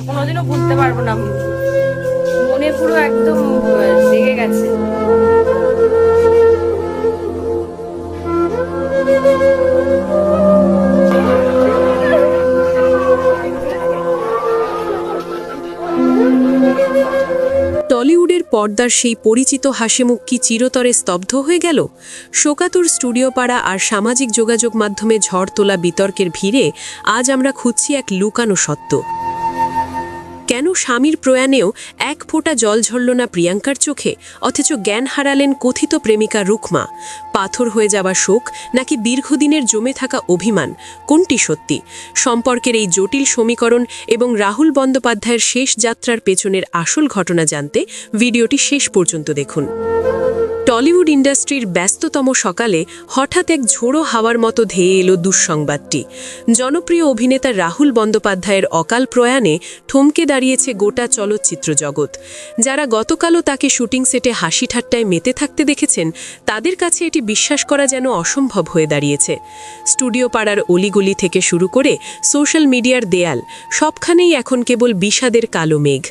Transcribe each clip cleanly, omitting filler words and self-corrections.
কোনোদিনও ভুলতে পারবো না। মনে পুরো একদম লেগে গেছে। টলিউডের পর্দার সেই পরিচিত হাসিমুখ কি চিরতরে স্তব্ধ হয়ে গেল? শোকাতুর স্টুডিও পাড়া আর সামাজিক যোগাযোগ মাধ্যমে ঝড় তোলা বিতর্কের ভিড়ে আজ আমরা খুঁজছি এক লুকানো সত্য। কেন স্বামীর প্রয়াণেও এক ফোঁটা জল ঝরল না প্রিয়াঙ্কার চোখে, অথচ জ্ঞান হারালেন কথিত প্রেমিকা রুকমা? পাথর হয়ে যাওয়া শোক নাকি দীর্ঘদিনের জমে থাকা অভিমান, কোনটি সত্যি? সম্পর্কের এই জটিল সমীকরণ এবং রাহুল বন্দ্যোপাধ্যায়ের শেষ যাত্রার পেছনের আসল ঘটনা জানতে ভিডিওটি শেষ পর্যন্ত দেখুন। টলিউড ইন্ডাস্ট্রির ব্যস্ততম সকালে হঠাৎ এক ঝোড়ো হাওয়ার মতো ধেয়ে এলো দুঃসংবাদটি। জনপ্রিয় অভিনেতা রাহুল বন্দ্যোপাধ্যায়ের অকাল প্রয়াণে থমকে দাঁড়িয়েছে গোটা চলচ্চিত্র জগৎ। যারা গতকালও তাকে শুটিং সেটে হাসি ঠাট্টায় মেতে থাকতে দেখেছেন, তাদের কাছে এটি বিশ্বাস করা যেন অসম্ভব হয়ে দাঁড়িয়েছে। স্টুডিও পাড়ার অলিগলি থেকে শুরু করে সোশ্যাল মিডিয়ার দেয়াল, সবখানেই এখন কেবল বিষাদের কালো মেঘ।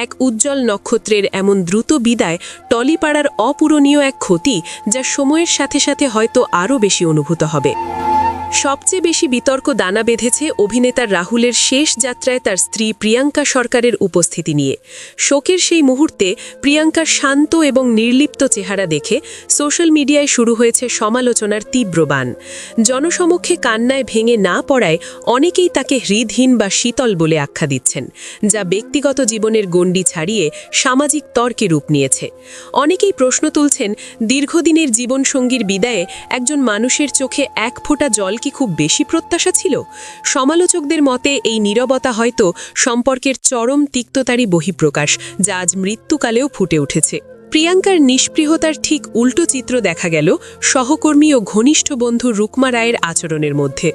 এক উজ্জ্বল নক্ষত্রের এমন দ্রুত বিদায় টলিপাড়ার অপূরণীয় এক ক্ষতি, যা সময়ের সাথে সাথে হয়তো আরও বেশি অনুভূত হবে। সবচেয়ে বেশি বিতর্ক দানা বেঁধেছে অভিনেতা রাহুলের শেষ যাত্রায় তার স্ত্রী প্রিয়াঙ্কা সরকারের উপস্থিতি নিয়ে। শোকের সেই মুহূর্তে প্রিয়াঙ্কার শান্ত এবং নির্লিপ্ত চেহারা দেখে সোশ্যাল মিডিয়ায় শুরু হয়েছে সমালোচনার তীব্র বাণ। জনসমক্ষে কান্নায় ভেঙে না পড়ায় অনেকেই তাকে হৃদহীন বা শীতল বলে আখ্যা দিচ্ছেন, যা ব্যক্তিগত জীবনের গণ্ডি ছাড়িয়ে সামাজিক তর্কে রূপ নিয়েছে। অনেকেই প্রশ্ন তুলছেন, দীর্ঘদিনের জীবনসঙ্গীর বিদায়ে একজন মানুষের চোখে এক ফোঁটা জল কি খুব বেশি প্রত্যাশা ছিল? সমালোচকদের মতে এই নীরবতা হয়তো সম্পর্কের চরম তিক্ততারই বহিঃপ্রকাশ, যা আজ মৃত্যুকালেও ফুটে উঠেছে। প্রিয়াঙ্কার নিষ্পৃহতার ঠিক উল্টো চিত্র দেখা গেল সহকর্মী ও ঘনিষ্ঠ বন্ধু রুকমা রায়ের আচরণের মধ্যে।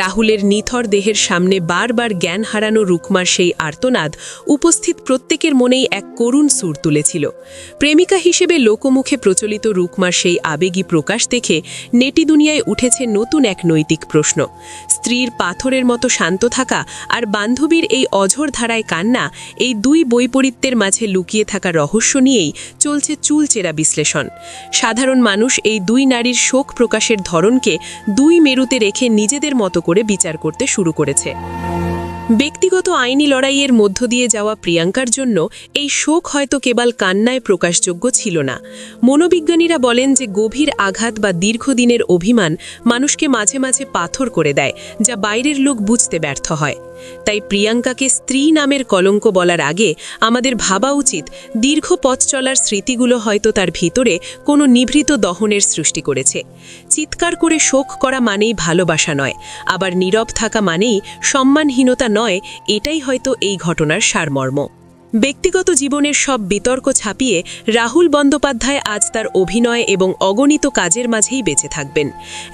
রাহুলের নিথর দেহের সামনে বারবার জ্ঞান হারানো রুকমার সেই আর্তনাদ উপস্থিত প্রত্যেকের মনেই এক করুণ সুর তুলেছিল। প্রেমিকা হিসেবে লোকমুখে প্রচলিত রুকমার সেই আবেগী প্রকাশ দেখে নেটি দুনিয়ায় উঠেছে নতুন এক নৈতিক প্রশ্ন। স্ত্রীর পাথরের মতো শান্ত থাকা আর বান্ধবীর এই অঝোর ধারায় কান্না, এই দুই বৈপরীত্যের মাঝে লুকিয়ে থাকা রহস্য নিয়েই চলছে চুলচেরা বিশ্লেষণ। সাধারণ মানুষ এই দুই নারীর শোক প্রকাশের ধরনকে দুই মেরুতে রেখে নিজেদের মতো করে বিচার করতে শুরু করেছে। ব্যক্তিগত আইনি লড়াইয়ের মধ্য দিয়ে যাওয়া প্রিয়াঙ্কার জন্য এই শোক হয়তো কেবল কান্নায় প্রকাশযোগ্য ছিল না। মনোবিজ্ঞানীরা বলেন যে গভীর আঘাত বা দীর্ঘদিনের অভিমান মানুষকে মাঝে মাঝে পাথর করে দেয়, যা বাইরের লোক বুঝতে ব্যর্থ হয়। তাই প্রিয়াঙ্কাকে স্ত্রী নামের কলঙ্ক বলার আগে আমাদের ভাবা উচিত, দীর্ঘ পথ চলার স্মৃতিগুলো হয়তো তার ভিতরে কোনো নিভৃত দহনের সৃষ্টি করেছে। চিৎকার করে শোক করা মানেই ভালোবাসা নয়, আবার নীরব থাকা মানেই সম্মানহীনতা নয়, এটাই হয়তো এই ঘটনার সারমর্ম। ব্যক্তিগত জীবনের সব বিতর্ক ছাপিয়ে রাহুল বন্দ্যোপাধ্যায় আজ তার অভিনয় এবং অগণিত কাজের মাঝেই বেঁচে থাকবেন।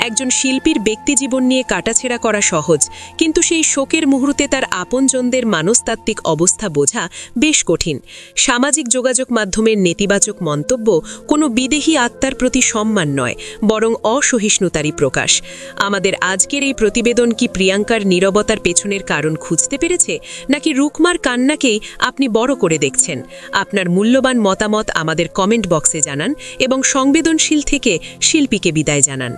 একজন শিল্পীর ব্যক্তিজীবন নিয়ে কাটাছেঁড়া করা সহজ, কিন্তু সেই শোকের মুহূর্তে তার আপনজনদের মানসতাত্ত্বিক অবস্থা বোঝা বেশ কঠিন। সামাজিক যোগাযোগ মাধ্যমের নেতিবাচক মন্তব্য কোনো বিদেহী আত্মার প্রতি সম্মান নয়, বরং অসহিষ্ণুতারই প্রকাশ। আমাদের আজকের এই প্রতিবেদন কি প্রিয়াঙ্কার নীরবতার পেছনের কারণ খুঁজতে পেরেছে, নাকি রুকমার কান্নাকেই আপনি বড় করে দেখছেন? আপনার মূল্যবান মতামত আমাদের কমেন্ট বক্সে জানান এবং সংবেদনশীল থেকে শিল্পীকে বিদায় জানান।